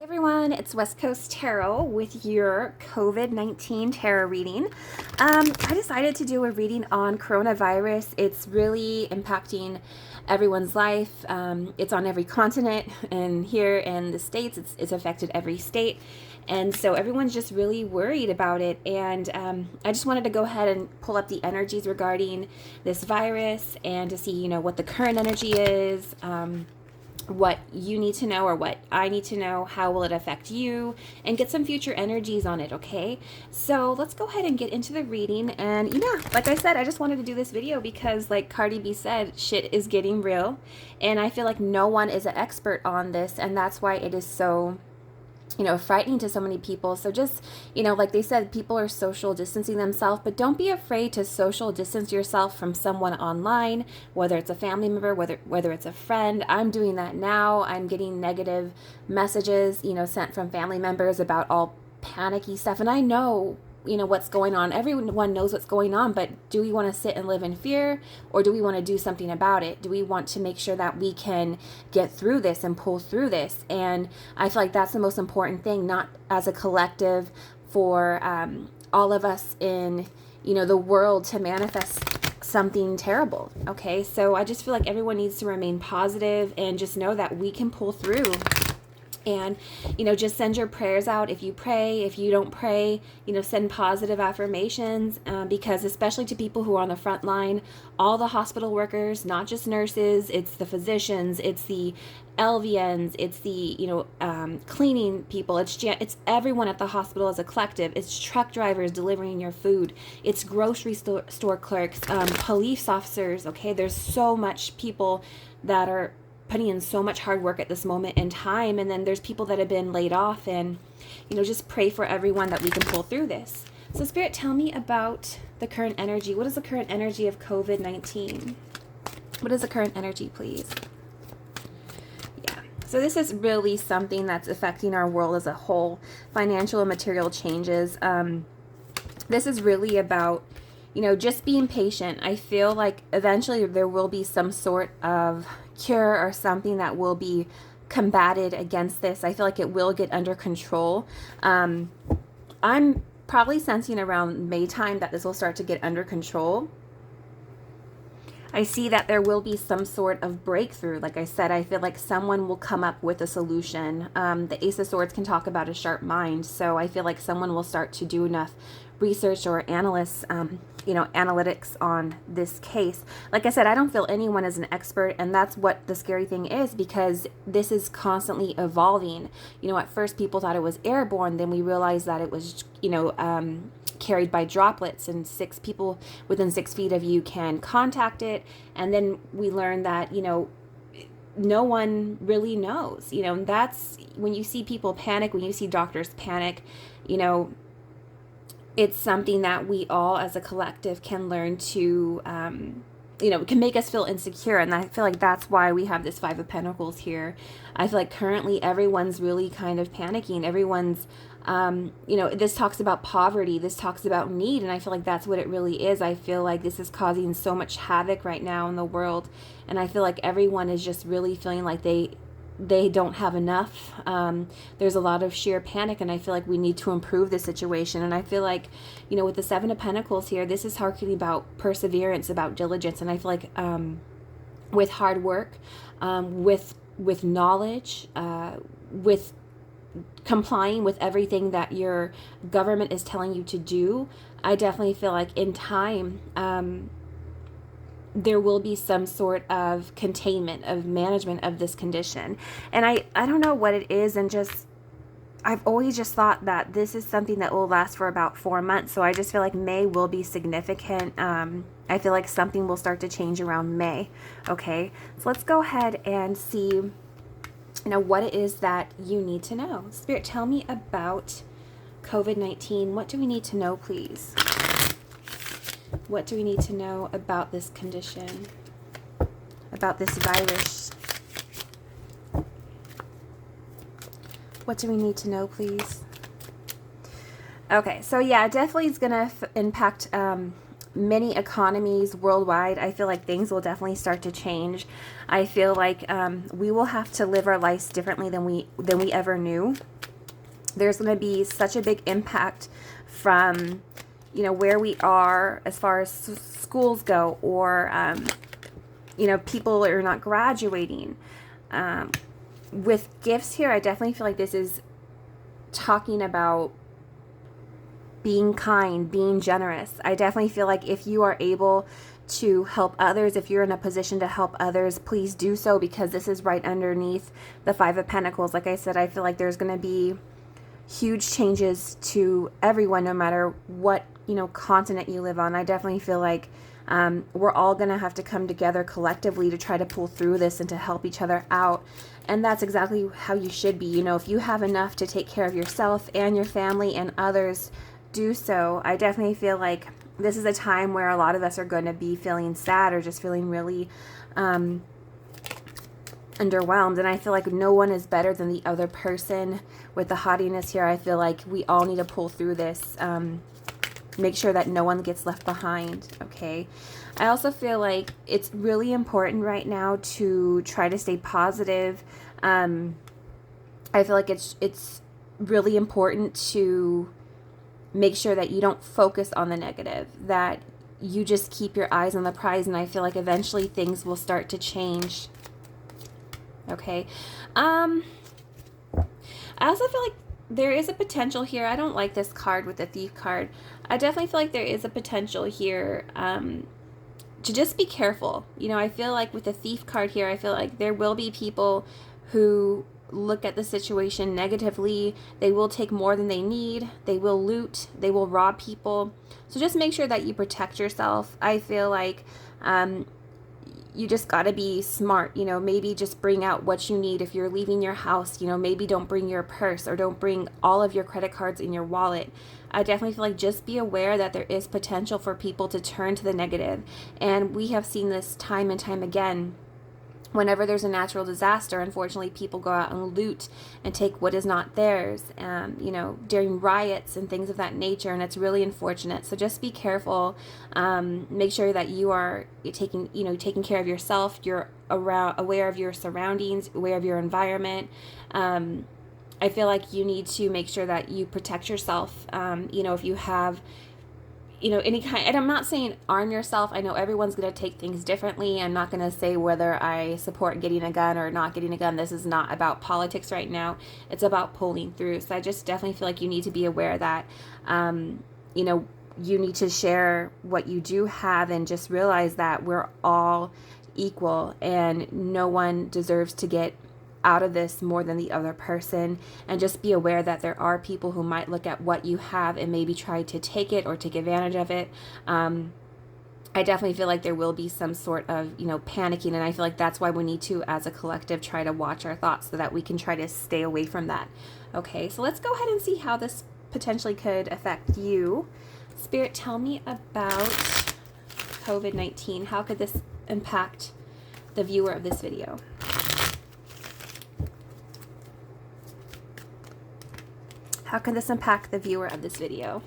Hey everyone, it's West Coast Tarot with your COVID-19 tarot reading. I decided to do a reading on coronavirus. It's really impacting everyone's life. It's on every continent, and here in the States, it's affected every state. And so everyone's just really worried about it. And I just wanted to go ahead and pull up the energies regarding this virus and to see, what the current energy is. What you need to know or what I need to know, how will it affect you, and get some future energies on it, okay? So let's go ahead and get into the reading. And yeah, like I said, I just wanted to do this video because, like Cardi B said, shit is getting real, and I feel like no one is an expert on this, and that's why it is so frightening to so many people. So just, like they said, people are social distancing themselves, but don't be afraid to social distance yourself from someone online, whether it's a family member, whether it's a friend. I'm doing that now. I'm getting negative messages, sent from family members about all panicky stuff. And I know what's going on. Everyone knows what's going on, but do we want to sit and live in fear, or do we want to do something about it? Do we want to make sure that we can get through this and pull through this? And I feel like that's the most important thing, not as a collective for all of us in the world to manifest something terrible. Okay, so I just feel like everyone needs to remain positive and just know that we can pull through. And, just send your prayers out. If you pray, if you don't pray, send positive affirmations, because especially to people who are on the front line, all the hospital workers, not just nurses, it's the physicians, it's the LVNs, it's the, cleaning people, it's everyone at the hospital as a collective. It's truck drivers delivering your food. It's grocery store clerks, police officers, okay? There's so much people that are putting in so much hard work at this moment in time, and then there's people that have been laid off, and just pray for everyone that we can pull through this. So Spirit, tell me about the current energy. What is the current energy of COVID-19? What is the current energy, please? Yeah, so this is really something that's affecting our world as a whole. Financial and material changes. This is really about just being patient. I feel like eventually there will be some sort of cure or something that will be combated against this. I feel like it will get under control. I'm probably sensing around May time that this will start to get under control. I see that there will be some sort of breakthrough. Like I said, I feel like someone will come up with a solution. The Ace of Swords can talk about a sharp mind, so I feel like someone will start to do enough research or analytics on this case. Like I said, I don't feel anyone is an expert, and that's what the scary thing is, because this is constantly evolving. At first people thought it was airborne, then we realized that it was, carried by droplets, and 6 people within 6 feet of you can contact it. And then we learned that, no one really knows. That's when you see people panic, when you see doctors panic, it's something that we all as a collective can learn to, can make us feel insecure. And I feel like that's why we have this 5 of Pentacles here. I feel like currently everyone's really kind of panicking. Everyone's, this talks about poverty. This talks about need. And I feel like that's what it really is. I feel like this is causing so much havoc right now in the world. And I feel like everyone is just really feeling like they don't have enough. There's a lot of sheer panic, and I feel like we need to improve the situation. And I feel like, with the 7 of Pentacles here, this is talking about perseverance, about diligence. And I feel like with hard work, with knowledge, with complying with everything that your government is telling you to do, I definitely feel like in time, there will be some sort of containment, of management of this condition. And I don't know what it is, and I've always just thought that this is something that will last for about 4 months. So I just feel like May will be significant. I feel like something will start to change around May. Okay, so let's go ahead and see what it is that you need to know. Spirit, tell me about COVID-19. What do we need to know, please? What do we need to know about this condition, about this virus? What do we need to know, please? Okay, so yeah, it definitely is going to impact many economies worldwide, I feel like things will definitely start to change. I feel like we will have to live our lives differently than we ever knew. There's going to be such a big impact from, you know, where we are as far as schools go, or you know, people are not graduating. With gifts here, I definitely feel like this is talking about being kind, being generous. I definitely feel like if you are able to help others, if you're in a position to help others, please do so, because this is right underneath the Five of Pentacles. Like I said, I feel like there's going to be huge changes to everyone, no matter what, you know, continent you live on. I definitely feel like we're all going to have to come together collectively to try to pull through this and to help each other out. And that's exactly how you should be. You know, if you have enough to take care of yourself and your family and others, do so. I definitely feel like this is a time where a lot of us are going to be feeling sad or just feeling really underwhelmed, and I feel like no one is better than the other person. With the haughtiness here, I feel like we all need to pull through this, make sure that no one gets left behind. Okay, I also feel like it's really important right now to try to stay positive. I feel like it's really important to make sure that you don't focus on the negative, that you just keep your eyes on the prize, and I feel like eventually things will start to change. Okay. I also feel like there is a potential here. I don't like this card with the Thief card. I definitely feel like there is a potential here to just be careful. You know, I feel like with the Thief card here, I feel like there will be people who look at the situation negatively. They will take more than they need. They will loot. They will rob people. So just make sure that you protect yourself. I feel like you just got to be smart. You know, maybe just bring out what you need. If you're leaving your house, you know, maybe don't bring your purse, or don't bring all of your credit cards in your wallet. I definitely feel like just be aware that there is potential for people to turn to the negative. And we have seen this time and time again. Whenever there's a natural disaster, unfortunately, people go out and loot and take what is not theirs, you know, during riots and things of that nature, and it's really unfortunate. So just be careful. Make sure that you're taking care of yourself. You're aware of your surroundings, aware of your environment. I feel like you need to make sure that you protect yourself. You know, if you have, you know, any kind, and I'm not saying arm yourself. I know everyone's going to take things differently. I'm not going to say whether I support getting a gun or not getting a gun. This is not about politics right now. It's about pulling through. So I just definitely feel like you need to be aware that, you know, you need to share what you do have, and just realize that we're all equal and no one deserves to get out of this more than the other person. And just be aware that there are people who might look at what you have and maybe try to take it or take advantage of it. I definitely feel like there will be some sort of, you know, panicking, and I feel like that's why we need to, as a collective, try to watch our thoughts so that we can try to stay away from that. Okay, so let's go ahead and see how this potentially could affect you. Spirit, tell me about COVID-19. How could this impact the viewer of this video? How can this impact the viewer of this video?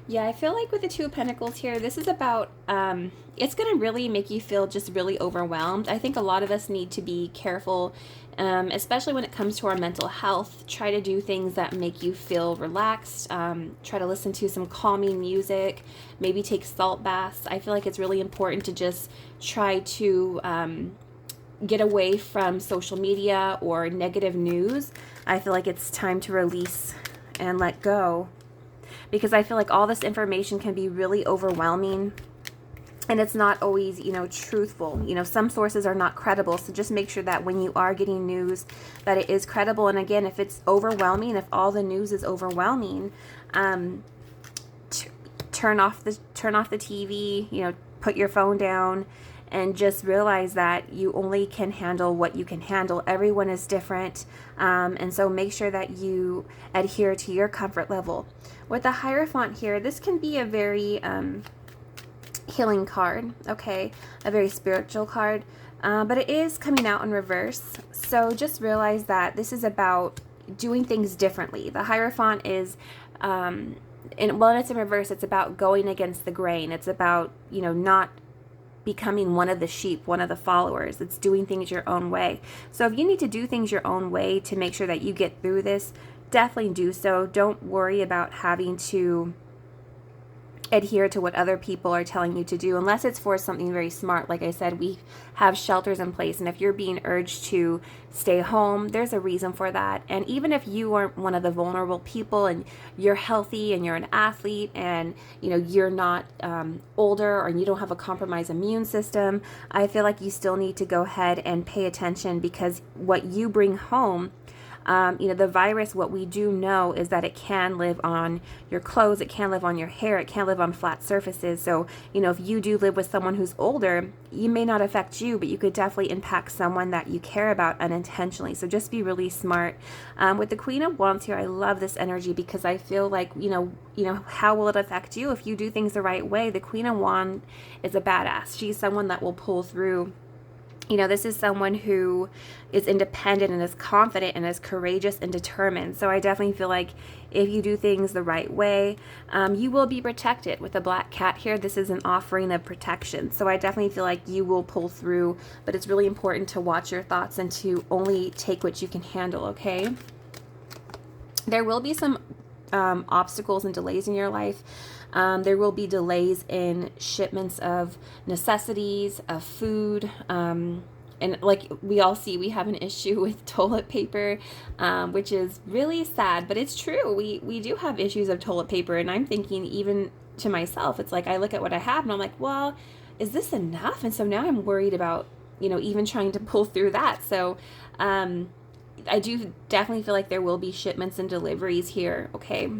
Yeah, I feel like with the Two of Pentacles here, this is about, it's going to really make you feel just really overwhelmed. I think a lot of us need to be careful, especially when it comes to our mental health. Try to do things that make you feel relaxed. Try to listen to some calming music. Maybe take salt baths. I feel like it's really important to just try to get away from social media or negative news. I feel like it's time to release and let go, because I feel like all this information can be really overwhelming, and it's not always, you know, truthful. You know, some sources are not credible, so just make sure that when you are getting news that it is credible. And again, if it's overwhelming, if all the news is overwhelming, turn off the TV, you know, put your phone down, and just realize that you only can handle what you can handle. Everyone is different, and so make sure that you adhere to your comfort level. With the Hierophant here, this can be a very healing card, okay? A very spiritual card, but it is coming out in reverse. So just realize that this is about doing things differently. The Hierophant is and when it's in reverse, it's about going against the grain. It's about, not becoming one of the sheep, one of the followers. It's doing things your own way. So if you need to do things your own way to make sure that you get through this, definitely do so. Don't worry about having to adhere to what other people are telling you to do, unless it's for something very smart. Like I said, we have shelters in place, and if you're being urged to stay home, there's a reason for that. And even if you aren't one of the vulnerable people and you're healthy and you're an athlete and you're not older, or you don't have a compromised immune system, I feel like you still need to go ahead and pay attention, because what you bring home, the virus, what we do know is that it can live on your clothes, it can live on your hair, it can live on flat surfaces. So, if you do live with someone who's older, you may not affect you, but you could definitely impact someone that you care about unintentionally. So just be really smart. With the Queen of Wands here, I love this energy, because I feel like, how will it affect you if you do things the right way? The Queen of Wands is a badass. She's someone that will pull through. This is someone who is independent and is confident and is courageous and determined. So I definitely feel like if you do things the right way, you will be protected. With the black cat here, this is an offering of protection. So I definitely feel like you will pull through, but it's really important to watch your thoughts and to only take what you can handle, okay? There will be some obstacles and delays in your life. There will be delays in shipments of necessities, of food, and like we all see, we have an issue with toilet paper, which is really sad, but it's true. We do have issues of toilet paper, and I'm thinking, even to myself, it's like I look at what I have and I'm like, well, is this enough? And so now I'm worried about, even trying to pull through that. So I do definitely feel like there will be shipments and deliveries here, okay?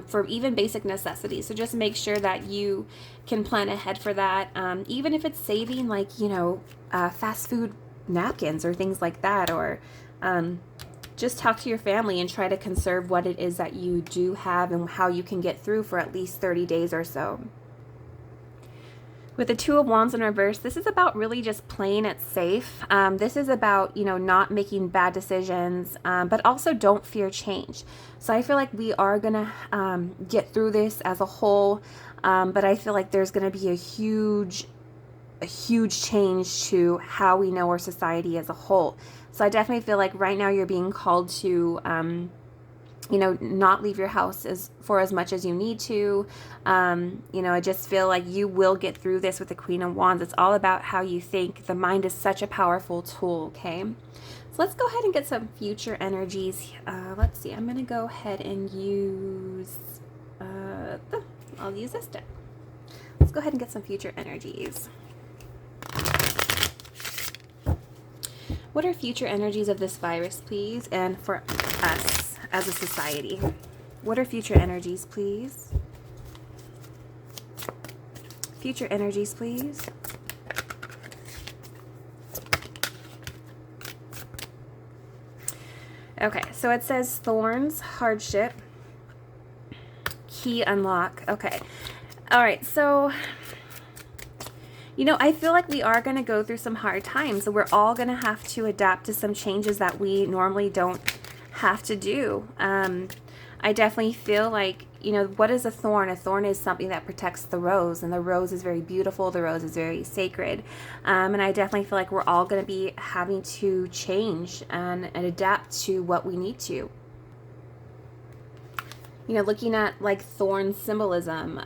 For even basic necessities. So just make sure that you can plan ahead for that. Even if it's saving, like, fast food napkins or things like that, or just talk to your family and try to conserve what it is that you do have and how you can get through for at least 30 days or so. With the Two of Wands in reverse, this is about really just playing it safe. This is about, not making bad decisions, but also don't fear change. So I feel like we are going to get through this as a whole, but I feel like there's going to be a huge change to how we know our society as a whole. So I definitely feel like right now you're being called to not leave your house for as much as you need to. I just feel like you will get through this with the Queen of Wands. It's all about how you think. The mind is such a powerful tool, okay? So let's go ahead and get some future energies. Let's see. I'm going to go ahead and use, I'll use this deck. Let's go ahead and get some future energies. What are future energies of this virus, please? And for us as a society, what are future energies, please? Future energies, please. Okay, so it says thorns, hardship, key unlock. Okay. All right, so I feel like we are going to go through some hard times. So we're all going to have to adapt to some changes that we normally don't have to do. I definitely feel like, what is a thorn? A thorn is something that protects the rose, and the rose is very beautiful. The rose is very sacred. And I definitely feel like we're all going to be having to change and adapt to what we need to. Looking at like thorn symbolism,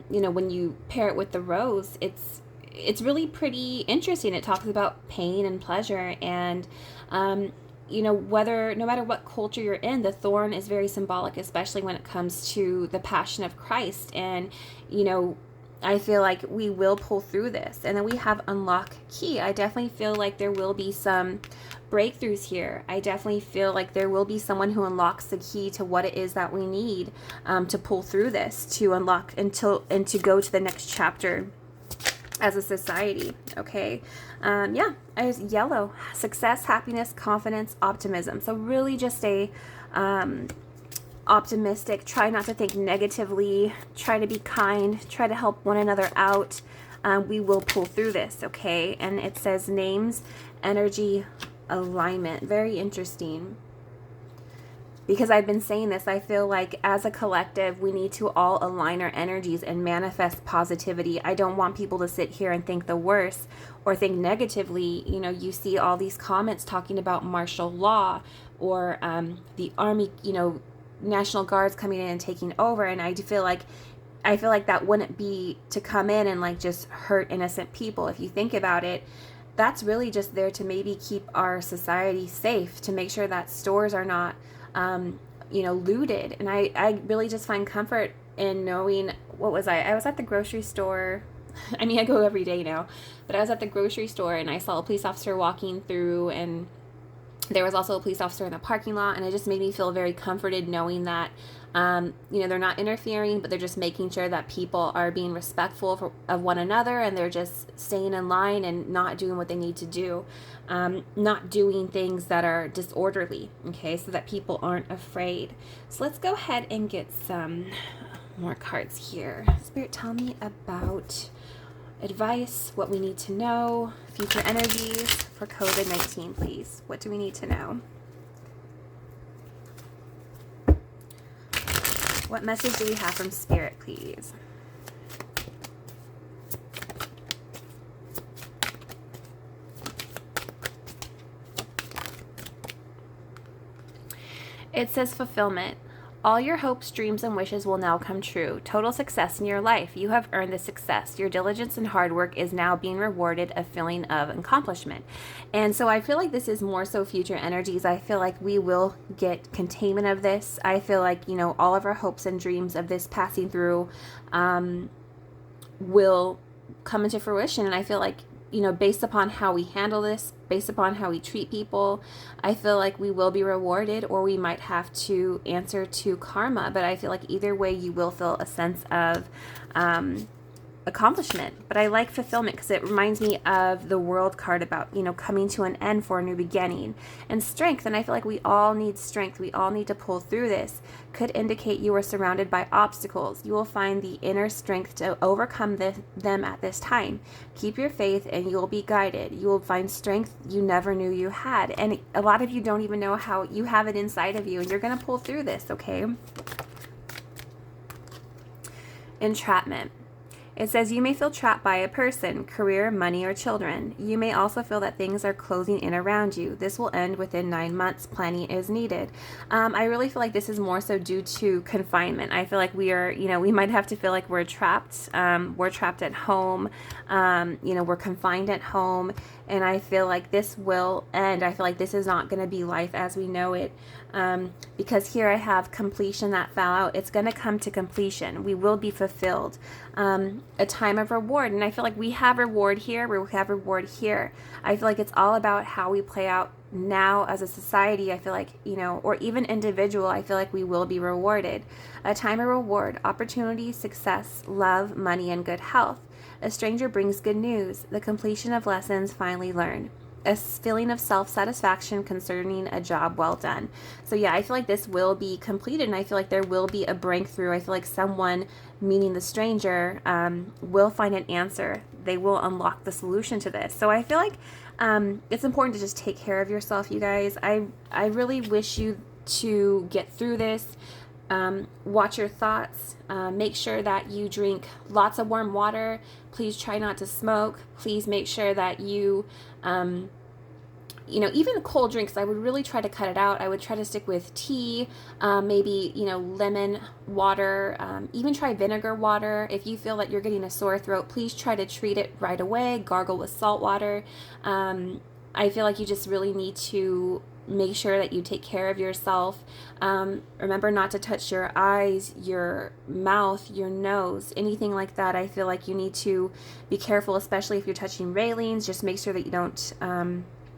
when you pair it with the rose, it's really pretty interesting. It talks about pain and pleasure, and no matter what culture you're in, the thorn is very symbolic, especially when it comes to the passion of Christ. And I feel like we will pull through this. And then we have unlock key. I definitely feel like there will be some breakthroughs here. I definitely feel like there will be someone who unlocks the key to what it is that we need to pull through this, to unlock and to go to the next chapter as a society, okay? Yellow, success, happiness, confidence, optimism. So really just stay optimistic. Try not to think negatively. Try to be kind. Try to help one another out. We will pull through this, okay? And it says names, energy, alignment. Very interesting. because I've been saying this, I feel like as a collective, we need to all align our energies and manifest positivity. I don't want people to sit here and think the worst or think negatively. You know, you see all these comments talking about martial law or the army, you know, National Guards coming in and taking over. And I feel like that wouldn't be to come in and like just hurt innocent people. If you think about it, that's really just there to maybe keep our society safe, to make sure that stores are not you know, looted. And I really just find comfort in knowing, what was I was at the grocery store. I mean, I go every day now, but I was at the grocery store and I saw a police officer walking through, and there was also a police officer in the parking lot, and it just made me feel very comforted knowing that you know, they're not interfering, but they're just making sure that people are being respectful of one another, and they're just staying in line and not doing what they need to do, not doing things that are disorderly, okay, so that people aren't afraid. So let's go ahead and get some more cards here. Spirit, tell me about advice, what we need to know, future energies for COVID-19, please. What do we need to know? What message do we have from Spirit, please? It says fulfillment. All your hopes, dreams, and wishes will now come true. Total success in your life. You have earned this success. Your diligence and hard work is now being rewarded, a feeling of accomplishment. And so I feel like this is more so future energies. I feel like we will get containment of this. I feel like, you know, all of our hopes and dreams of this passing through will come into fruition. And I feel like, you know, based upon how we handle this, based upon how we treat people, I feel like we will be rewarded, or we might have to answer to karma. But I feel like either way, you will feel a sense of accomplishment. But I like fulfillment because it reminds me of the World card about, you know, coming to an end for a new beginning, and strength. And I feel like we all need strength. We all need to pull through this. Could indicate you are surrounded by obstacles. You will find the inner strength to overcome them at this time. Keep your faith and you will be guided. You will find strength you never knew you had. And a lot of you don't even know how you have it inside of you, and you're going to pull through this, okay? Entrapment. It says you may feel trapped by a person, career, money, or children. You may also feel that things are closing in around you. This will end within 9 months. Planning is needed. I really feel like this is more so due to confinement. I feel like we are, you know, we might have to feel like we're trapped. We're trapped at home. You know, we're confined at home. And I feel like this will end. I feel like this is not going to be life as we know it. Because here I have completion that fell out. It's going to come to completion. We will be fulfilled. A time of reward. And I feel like we have reward here. We have reward here. I feel like it's all about how we play out now as a society. I feel like, you know, or even individual, I feel like we will be rewarded. A time of reward, opportunity, success, love, money, and good health. A stranger brings good news. The completion of lessons finally learned. A feeling of self-satisfaction concerning a job well done. So yeah, I feel like this will be completed, and I feel like there will be a breakthrough. I feel like someone, meaning the stranger, will find an answer. They will unlock the solution to this. So I feel like it's important to just take care of yourself, you guys. I really wish you to get through this. Watch your thoughts. Make sure that you drink lots of warm water. Please try not to smoke. Please make sure that you, you know, even cold drinks, I would really try to cut it out. I would try to stick with tea, maybe, you know, lemon water, even try vinegar water. If you feel that you're getting a sore throat, please try to treat it right away. Gargle with salt water. I feel like you just really need to make sure that you take care of yourself. Remember not to touch your eyes, your mouth, your nose, anything like that. I feel like you need to be careful, especially if you're touching railings. Just make sure that you don't,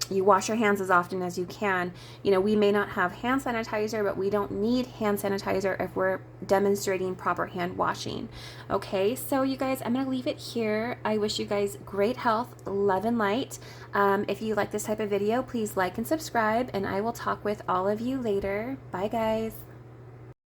you wash your hands as often as you can. You know, we may not have hand sanitizer, but we don't need hand sanitizer if we're demonstrating proper hand washing. Okay, so you guys, I'm going to leave it here. I wish you guys great health, love, and light. If you like this type of video, please like and subscribe, and I will talk with all of you later. Bye, guys.